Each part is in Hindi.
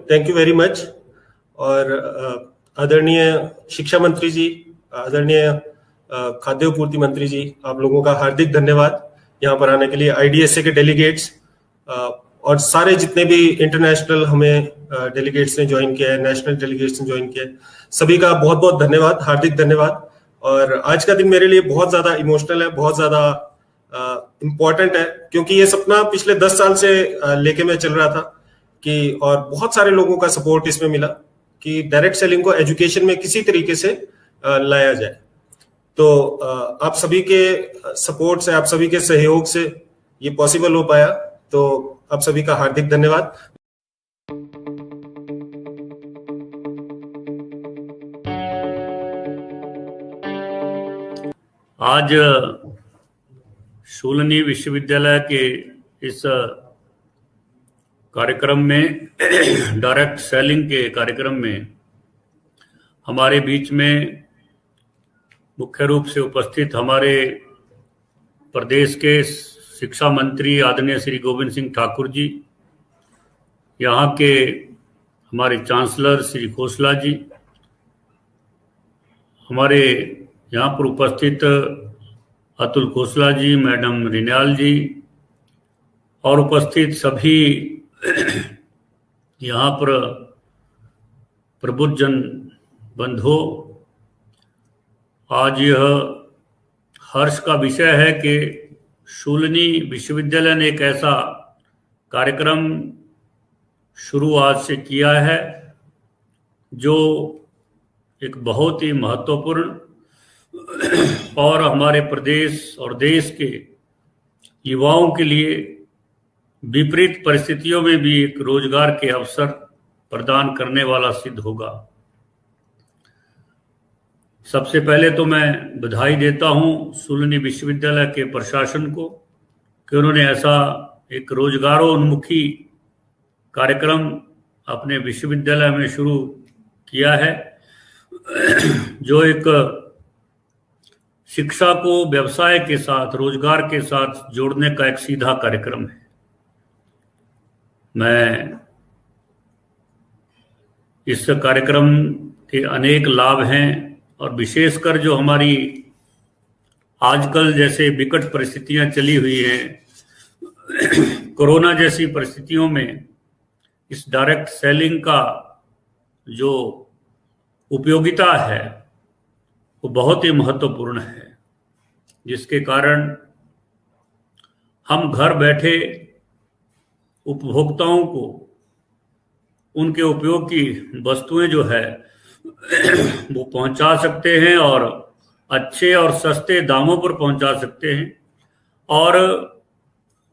Thank you very much. और आदरणीय शिक्षा मंत्री जी, आदरणीय खाद्य पूर्ति मंत्री जी, आप लोगों का हार्दिक धन्यवाद यहाँ पर आने के लिए। आईडीएसए के डेलीगेट्स और सारे जितने भी इंटरनेशनल हमें डेलीगेट्स ने ज्वाइन किया है, नेशनल डेलीगेट्स ने ज्वाइन किया है, सभी का बहुत बहुत धन्यवाद, हार्दिक धन्यवाद। और आज का दिन मेरे लिए बहुत ज्यादा इमोशनल है, बहुत ज्यादा इम्पोर्टेंट है, क्योंकि ये सपना पिछले 10 साल से लेके मैं चल रहा था कि, और बहुत सारे लोगों का सपोर्ट इसमें मिला कि डायरेक्ट सेलिंग को एजुकेशन में किसी तरीके से लाया जाए। तो आप सभी के सपोर्ट से, आप सभी के सहयोग से ये पॉसिबल हो पाया, तो आप सभी का हार्दिक धन्यवाद। आज शूलिनी विश्वविद्यालय के इस कार्यक्रम में डायरेक्ट सेलिंग के कार्यक्रम में हमारे बीच में मुख्य रूप से उपस्थित हमारे प्रदेश के शिक्षा मंत्री आदरणीय श्री गोविंद सिंह ठाकुर जी, यहाँ के हमारे चांसलर श्री खोसला जी, हमारे यहाँ पर उपस्थित अतुल खोसला जी, मैडम रिन्याल जी, और उपस्थित सभी यहाँ पर प्रबुद्धजन बंधुओं, आज यह हर्ष का विषय है कि शूलिनी विश्वविद्यालय ने एक ऐसा कार्यक्रम शुरू आज से किया है जो एक बहुत ही महत्वपूर्ण और हमारे प्रदेश और देश के युवाओं के लिए विपरीत परिस्थितियों में भी एक रोजगार के अवसर प्रदान करने वाला सिद्ध होगा। सबसे पहले तो मैं बधाई देता हूं शूलिनी विश्वविद्यालय के प्रशासन को कि उन्होंने ऐसा एक रोजगारोन्मुखी कार्यक्रम अपने विश्वविद्यालय में शुरू किया है, जो एक शिक्षा को व्यवसाय के साथ, रोजगार के साथ जोड़ने का एक सीधा कार्यक्रम है। मैं इस कार्यक्रम के अनेक लाभ हैं, और विशेषकर जो हमारी आजकल जैसे विकट परिस्थितियां चली हुई हैं, कोरोना जैसी परिस्थितियों में इस डायरेक्ट सेलिंग का जो उपयोगिता है वो बहुत ही महत्वपूर्ण है, जिसके कारण हम घर बैठे उपभोक्ताओं को उनके उपयोग की वस्तुएं जो है वो पहुंचा सकते हैं, और अच्छे और सस्ते दामों पर पहुंचा सकते हैं, और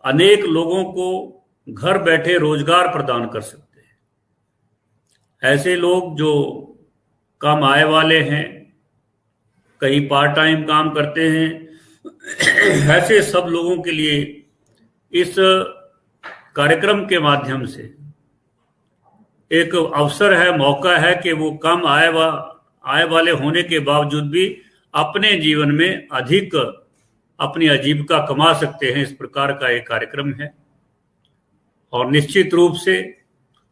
अनेक लोगों को घर बैठे रोजगार प्रदान कर सकते हैं। ऐसे लोग जो कम आय वाले हैं, कहीं पार्ट टाइम काम करते हैं, ऐसे सब लोगों के लिए इस कार्यक्रम के माध्यम से एक अवसर है, मौका है कि वो कम आय वाले होने के बावजूद भी अपने जीवन में अधिक अपनी आजीविका कमा सकते हैं। इस प्रकार का एक कार्यक्रम है, और निश्चित रूप से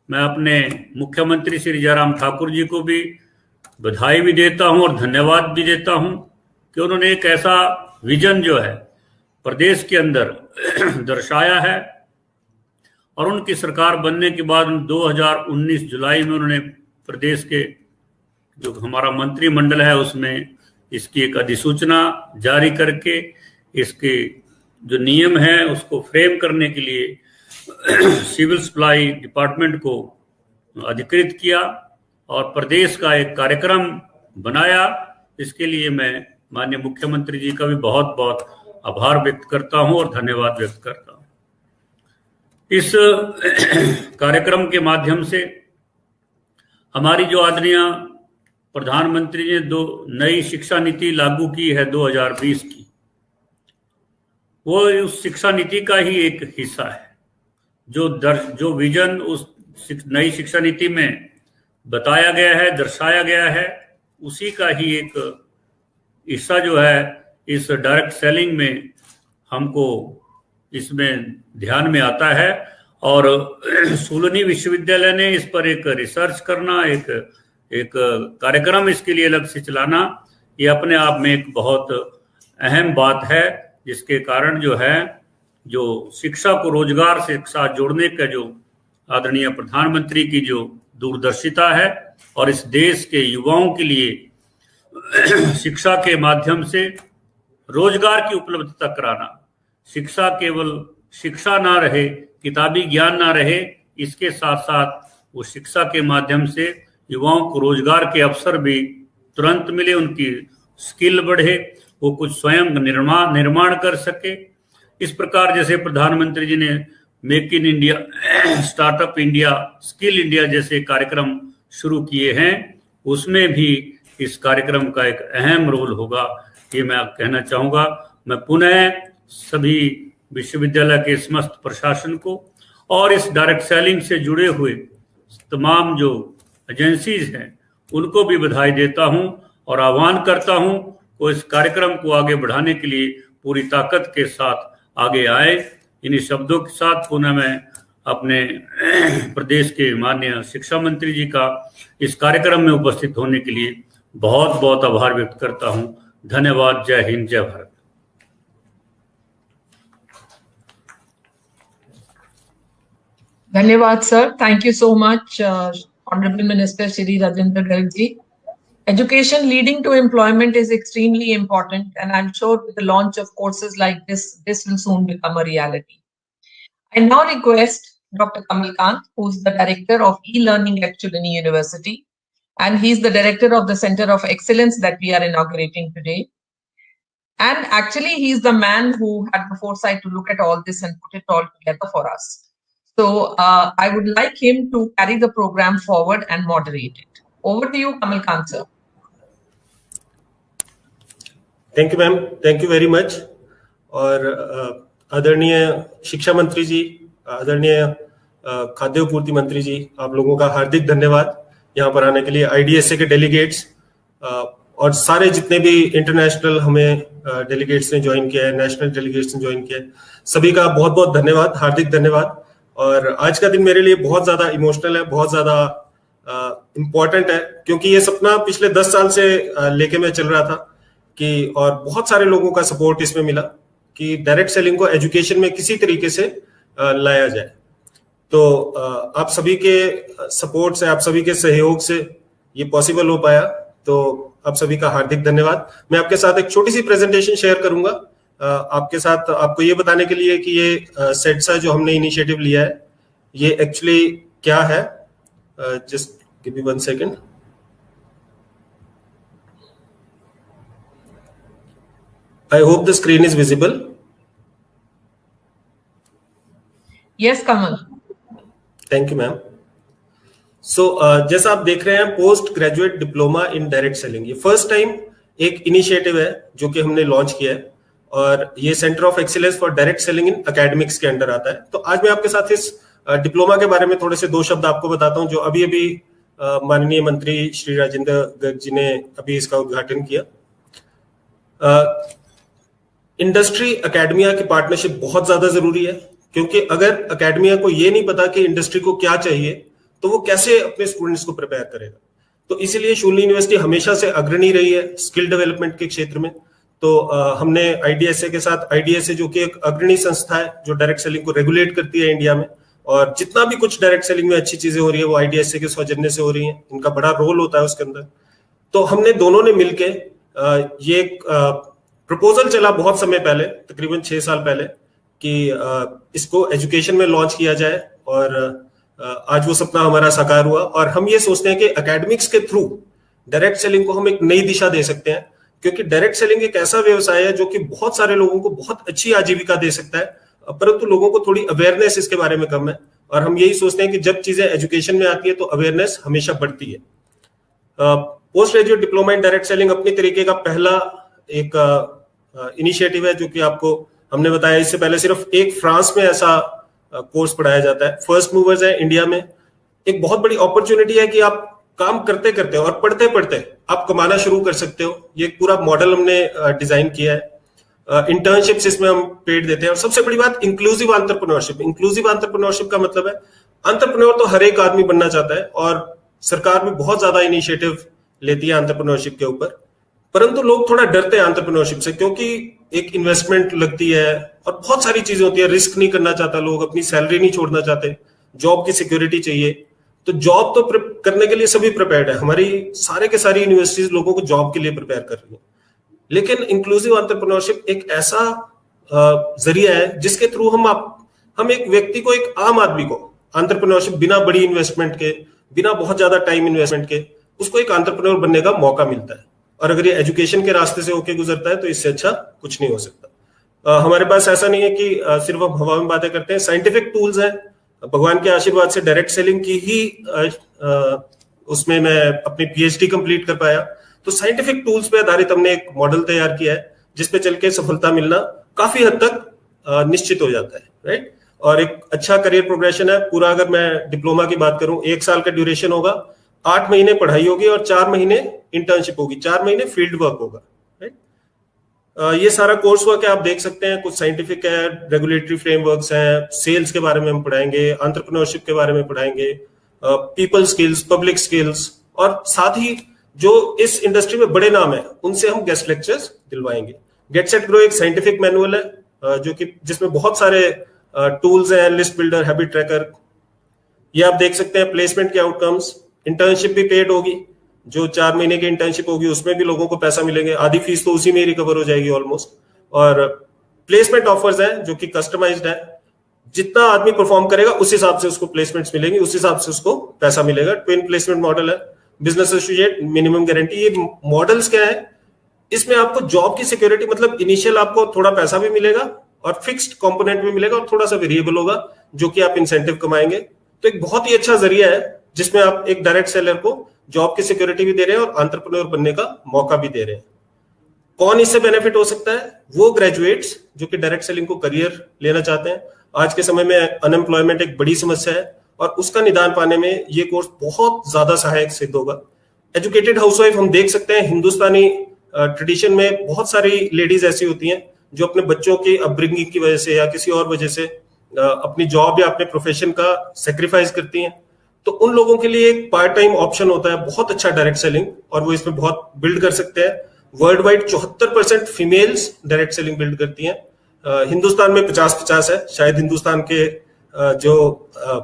मैं अपने मुख्यमंत्री श्री जयराम ठाकुर जी को भी बधाई भी देता हूं और धन्यवाद भी देता हूं कि उन्होंने एक ऐसा विजन जो है प्रदेश के अंदर दर्शाया है, और उनकी सरकार बनने के बाद 2019 जुलाई में उन्होंने प्रदेश के जो हमारा मंत्रिमंडल है उसमें इसकी एक अधिसूचना जारी करके इसके जो नियम है उसको फ्रेम करने के लिए सिविल सप्लाई डिपार्टमेंट को अधिकृत किया और प्रदेश का एक कार्यक्रम बनाया। इसके लिए मैं माननीय मुख्यमंत्री जी का भी बहुत बहुत आभार व्यक्त करता हूं और धन्यवाद व्यक्त करता हूं। इस कार्यक्रम के माध्यम से हमारी जो आदरणीय प्रधानमंत्री ने दो नई शिक्षा नीति लागू की है 2020 की, वो उस शिक्षा नीति का ही एक हिस्सा है। जो विजन उस नई शिक्षा नीति में बताया गया है, दर्शाया गया है, उसी का ही एक हिस्सा जो है इस डायरेक्ट सेलिंग में हमको इसमें ध्यान में आता है। और सूलनी विश्वविद्यालय ने इस पर एक रिसर्च करना, एक कार्यक्रम इसके लिए अलग से चलाना, ये अपने आप में एक बहुत अहम बात है, जिसके कारण जो शिक्षा को रोजगार से साथ जोड़ने का जो आदरणीय प्रधानमंत्री की जो दूरदर्शिता है और इस देश के युवाओं के लिए शिक्षा के माध्यम से रोजगार की उपलब्धता कराना, शिक्षा केवल शिक्षा ना रहे, किताबी ज्ञान ना रहे, इसके साथ साथ वो शिक्षा के माध्यम से युवाओं को रोजगार के अवसर भी तुरंत मिले, उनकी स्किल बढ़े, वो कुछ स्वयं निर्माण कर सके। इस प्रकार जैसे प्रधानमंत्री जी ने make in India, startup India, skill India जैसे कार्यक्रम शुरू किए हैं, उसमें भी इस कार्यक्रम का एक अहम रोल होगा, ये मैं कहना चाहूँगा। मैं पुनः सभी विश्वविद्यालय के समस्त प्रशासन को और इस डायरेक्ट सेलिंग से जुड़े हुए तमाम जो एजेंसीज हैं उनको भी बधाई देता हूं और आह्वान करता हूं वो इस कार्यक्रम को आगे बढ़ाने के लिए पूरी ताकत के साथ आगे आए। इन्हीं शब्दों के साथ पुनः मैं अपने प्रदेश के माननीय शिक्षा मंत्री जी का इस कार्यक्रम में उपस्थित होने के लिए बहुत बहुत आभार व्यक्त करता हूं। धन्यवाद। जय हिंद, जय Bharat. Dhanyawad, sir. Thank you so much, Honorable Minister Shri Rajendra Garg ji. Education leading to employment is extremely important, and I'm sure with the launch of courses like this will soon become a reality. I now request Dr. Kamal Kant, who's the Director of E-Learning at Chulani University, and he's the Director of the Center of Excellence that we are inaugurating today. And actually, he's the man who had the foresight to look at all this and put it all together for us. So I would like him to carry the program forward and moderate it. Over to you, Kamal Kant, sir. Thank you ma'am, thank you very much. और आदरणीय शिक्षा मंत्री जी, आदरणीय खाद्य आपूर्ति मंत्री जी, आप लोगों का हार्दिक धन्यवाद यहाँ पर आने के लिए। आईडीएसए के डेलीगेट्स और सारे जितने भी इंटरनेशनल हमें डेलीगेट्स ने ज्वाइन किया है, नेशनल डेलीगेट्स ने ज्वाइन किया है, सभी का बहुत बहुत धन्यवाद, हार्दिक धन्यवाद। और आज का दिन मेरे लिए बहुत ज्यादा इमोशनल है, बहुत ज्यादा इम्पोर्टेंट है, क्योंकि ये सपना पिछले 10 साल से लेके मैं चल रहा था कि, और बहुत सारे लोगों का सपोर्ट इसमें मिला कि डायरेक्ट सेलिंग को एजुकेशन में किसी तरीके से लाया जाए। तो आप सभी के सपोर्ट से, आप सभी के सहयोग से ये पॉसिबल हो पाया, तो आप सभी का हार्दिक धन्यवाद। मैं आपके साथ एक छोटी सी प्रेजेंटेशन शेयर करूंगा आपके साथ, आपको ये बताने के लिए कि ये सेट्सा जो हमने इनिशिएटिव लिया है ये एक्चुअली क्या है। Just give me 1 second. I hope the screen is visible. Yes, Kamal. Thank you, ma'am. So, जैसा आप देख रहे हैं, post graduate diploma in direct selling, ये फर्स्ट टाइम एक इनिशिएटिव है जो कि हमने लॉन्च किया है, और ये centre of excellence for direct selling in academics के अंडर आता है। तो आज मैं आपके साथ इस डिप्लोमा के बारे में थोड़े से 2 शब्द आपको बताता हूं, जो अभी अभी माननीय मंत्री श्री राजेंद्र गर्ग जी ने अभी इसका उद्घाटन किया। इंडस्ट्री एकेडमिया की पार्टनरशिप बहुत ज्यादा जरूरी है, क्योंकि अगर एकेडमिया को ये नहीं पता कि इंडस्ट्री को क्या चाहिए तो वो कैसे अपने स्टूडेंट्स को प्रिपेयर करेगा। तो इसीलिए शूलिनी यूनिवर्सिटी हमेशा से अग्रणी रही है स्किल डेवलपमेंट के क्षेत्र में। तो हमने आईडीएसए के साथ, आईडीएसए जो कि एक अग्रणी संस्था है जो डायरेक्ट सेलिंग को रेगुलेट करती है इंडिया में, और जितना भी कुछ डायरेक्ट सेलिंग में अच्छी चीजें हो रही है वो आईडीएसए के सौजन्य से हो रही है, इनका बड़ा रोल होता है उसके अंदर। तो हमने दोनों ने मिलके ये प्रपोजल चला बहुत समय पहले, तकरीबन 6 साल पहले, कि इसको एजुकेशन में लॉन्च किया जाए, और आज वो सपना हमारा साकार हुआ। और हम ये सोचते हैं कि एकेडमिक्स के थ्रू डायरेक्ट सेलिंग को हम एक नई दिशा दे सकते हैं, क्योंकि डायरेक्ट सेलिंग एक ऐसा व्यवसाय है जो कि बहुत सारे लोगों को बहुत अच्छी आजीविका दे सकता है, परंतु लोगों को थोड़ी अवेयरनेस इसके बारे में कम है। और हम यही सोचते हैं कि जब चीजें एजुकेशन में आती है तो अवेयरनेस हमेशा बढ़ती है। Post graduate diploma in direct selling अपनी तरीके का पहला एक इनिशिएटिव है, जो कि आपको हमने बताया। इससे पहले सिर्फ एक फ्रांस में ऐसा कोर्स पढ़ाया जाता है। फर्स्ट मूवर्स है इंडिया में। एक बहुत बड़ी अपॉर्चुनिटी है कि आप काम करते करते और पढ़ते पढ़ते आप कमाना शुरू कर सकते हो। ये पूरा मॉडल हमने डिजाइन किया है। इंटर्नशिप्स इसमें हम पेड देते हैं, और सबसे बड़ी बात इंक्लूसिव एंटरप्रेन्योरशिप। इंक्लूसिव एंटरप्रेन्योरशिप का मतलब है एंटरप्रेन्योर तो हर एक आदमी बनना चाहता है, और सरकार भी बहुत ज्यादा इनिशिएटिव लेती है एंटरप्रेन्योरशिप के ऊपर, परंतु लोग थोड़ा डरते हैं एंटरप्रेन्योरशिप से, क्योंकि एक इन्वेस्टमेंट लगती है और बहुत सारी चीजें होती है, रिस्क नहीं करना चाहता लोग, अपनी सैलरी नहीं छोड़ना चाहते, जॉब की सिक्योरिटी चाहिए। तो जॉब तो करने के लिए सभी प्रिपेयर्ड है, हमारी सारे के सारी यूनिवर्सिटीज लोगों को जॉब के लिए प्रिपेयर कर रही है, लेकिन इंक्लूसिव एंटरप्रेन्योरशिप एक ऐसा जरिया है जिसके थ्रू हम एक व्यक्ति को, एक आम आदमी को एंटरप्रेन्योरशिप बिना बड़ी इन्वेस्टमेंट के, बिना बहुत ज्यादा टाइम इन्वेस्टमेंट के, उसको एक एंटरप्रेन्योर बनने का मौका मिलता है। और अगर ये एजुकेशन के रास्ते से होके गुजरता है तो इससे अच्छा कुछ नहीं हो सकता। हमारे पास ऐसा नहीं है कि सिर्फ हम हवा में बातें करते हैं, साइंटिफिक टूल्स हैं, भगवान के आशीर्वाद से डायरेक्ट सेलिंग की ही उसमें मैं अपनी पीएचडी कंप्लीट कर पाया। तो साइंटिफिक टूल्स पे आधारित हमने एक मॉडल तैयार किया है जिसपे चल के सफलता मिलना काफी हद तक निश्चित हो जाता है, राइट। और एक अच्छा करियर प्रोग्रेशन है पूरा। अगर मैं डिप्लोमा की बात करूं, 1 साल का ड्यूरेशन होगा, 8 महीने पढ़ाई होगी और 4 महीने इंटर्नशिप होगी, 4 महीने फील्ड वर्क होगा, राइट। ये सारा कोर्स वर्क है, आप देख सकते हैं, कुछ साइंटिफिक है, रेगुलेटरी फ्रेमवर्क्स हैं, सेल्स के बारे में हम पढ़ाएंगे, एंटरप्रेन्योरशिप के बारे में पढ़ाएंगे, पीपल स्किल्स, पब्लिक स्किल्स, और साथ ही जो इस इंडस्ट्री में बड़े नाम है उनसे हम गेस्ट लेक्चर्स दिलवाएंगे। गेट सेट ग्रो एक साइंटिफिक मैनुअल है जो कि जिसमें बहुत सारे टूल्स हैं, लिस्ट बिल्डर, हैबिट ट्रैकर, ये आप देख सकते हैं। प्लेसमेंट के आउटकम्स, इंटर्नशिप भी पेड होगी, जो 4 महीने की इंटर्नशिप होगी उसमें भी लोगों को पैसा मिलेंगे, आधी फीस तो उसी में ही रिकवर हो जाएगी ऑलमोस्ट। और प्लेसमेंट ऑफर्स हैं जो कि कस्टमाइज्ड है, जितना आदमी परफॉर्म करेगा उस हिसाब से उसको प्लेसमेंट्स मिलेंगी, उस हिसाब से उसको पैसा मिलेगा। ट्विन प्लेसमेंट मॉडल है, बिजनेस एसोसिएट, मिनिमम गारंटी। ये मॉडल्स क्या है, इसमें आपको जॉब की सिक्योरिटी, मतलब इनिशियल आपको थोड़ा पैसा भी मिलेगा और फिक्स्ड कंपोनेंट भी मिलेगा और थोड़ा सा वेरिएबल होगा जो कि आप इंसेंटिव कमाएंगे। तो एक बहुत ही अच्छा जरिया है जिसमें आप एक डायरेक्ट सेलर को जॉब की सिक्योरिटी भी दे रहे हैं और एंटरप्रेन्योर बनने का मौका भी दे रहे हैं। कौन इससे बेनिफिट हो सकता है? वो ग्रेजुएट्स जो कि डायरेक्ट सेलिंग को करियर लेना चाहते हैं। आज के समय में अनएम्प्लॉयमेंट एक बड़ी समस्या है और उसका निदान पाने में ये कोर्स बहुत ज्यादा सहायक सिद्ध होगा। एजुकेटेड हाउसवाइफ हम देख सकते हैं, हिंदुस्तानी ट्रेडिशन में बहुत सारी लेडीज ऐसी होती हैं जो अपने बच्चों की अपब्रिंगिंग की वजह से या किसी और वजह से अपनी जॉब या अपने प्रोफेशन का सेक्रीफाइस करती हैं। तो उन लोगों के लिए एक पार्ट टाइम ऑप्शन होता है बहुत अच्छा डायरेक्ट सेलिंग, और वो इसमें बहुत बिल्ड कर सकते हैं। World wide 74% females direct selling build करती हैं। हिंदुस्तान में 50-50 है, शायद हिंदुस्तान के जो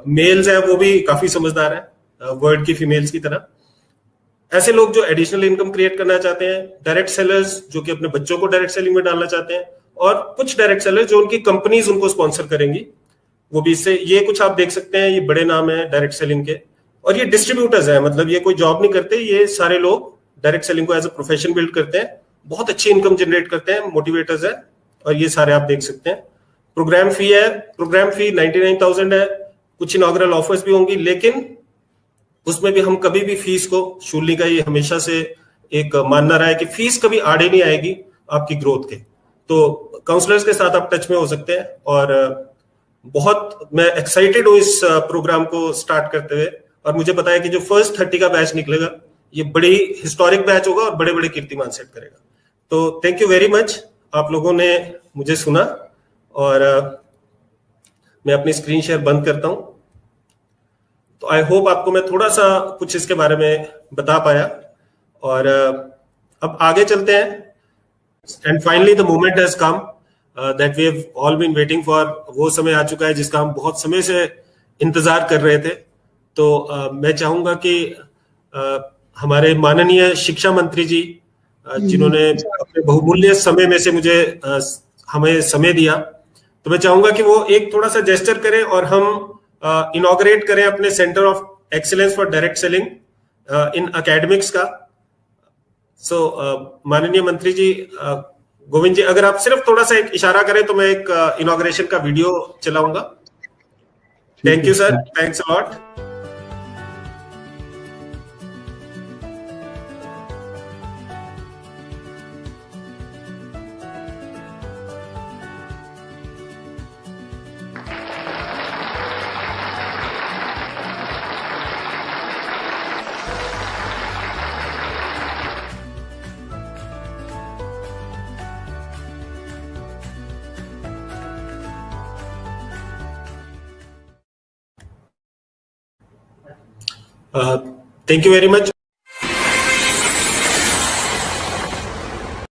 मेल्स हैं वो भी काफी समझदार हैं वर्ल्ड की फीमेल्स की तरह। ऐसे लोग जो एडिशनल इनकम क्रिएट करना चाहते हैं, डायरेक्ट सेलर्स जो कि अपने बच्चों को डायरेक्ट सेलिंग में डालना चाहते हैं, और कुछ डायरेक्ट सेलर्स जो उनकी कंपनीज उनको स्पॉन्सर करेंगी, वो भी इससे, ये कुछ आप देख सकते हैं, ये बड़े नाम है डायरेक्ट सेलिंग के। और ये डिस्ट्रीब्यूटर्स हैं, मतलब ये कोई जॉब नहीं करते, ये सारे लोग डायरेक्ट सेलिंग को एज अ प्रोफेशन बिल्ड करते हैं, बहुत अच्छी इनकम जनरेट करते हैं, मोटिवेटर्स है, और ये सारे आप देख सकते हैं। प्रोग्राम फी है, प्रोग्राम फी 99,000 है, कुछ इनॉग्रल ऑफर्स भी होंगी, लेकिन उसमें भी हम कभी भी फीस को, शूली का ये हमेशा से एक मानना रहा है कि फीस कभी आड़े नहीं आएगी आपकी ग्रोथ के। तो काउंसलर्स के साथ आप टच में हो सकते हैं, और बहुत मैं एक्साइटेड हूँ इस प्रोग्राम को स्टार्ट करते हुए, और मुझे पता है कि जो फर्स्ट 30 का बैच निकलेगा ये बड़ी हिस्टोरिक बैच होगा और बड़े बड़े कीर्तिमान सेट करेगा। तो थैंक यू वेरी मच, आप लोगों ने मुझे सुना, और मैं अपनी स्क्रीन शेयर बंद करता हूं। तो आई होप आपको मैं थोड़ा सा कुछ इसके बारे में बता पाया, और अब आगे चलते हैं। And finally the moment has come that we have all been waiting for. वो समय आ चुका है जिसका हम बहुत समय से इंतजार कर रहे थे। तो मैं चाहूंगा कि हमारे माननीय शिक्षा मंत्री जी, जिन्होंने अपने बहुमूल्य समय में से मुझे हमें समय दिया, तो मैं चाहूंगा कि वो एक थोड़ा सा जेस्चर करें और हम इनॉग्रेट करें अपने centre of excellence for direct selling in academics का। सो माननीय मंत्री जी, गोविंद जी, अगर आप सिर्फ थोड़ा सा एक इशारा करें तो मैं एक इनॉग्रेशन का वीडियो चलाऊंगा। Thank you sir, thanks a lot. Thank you very much.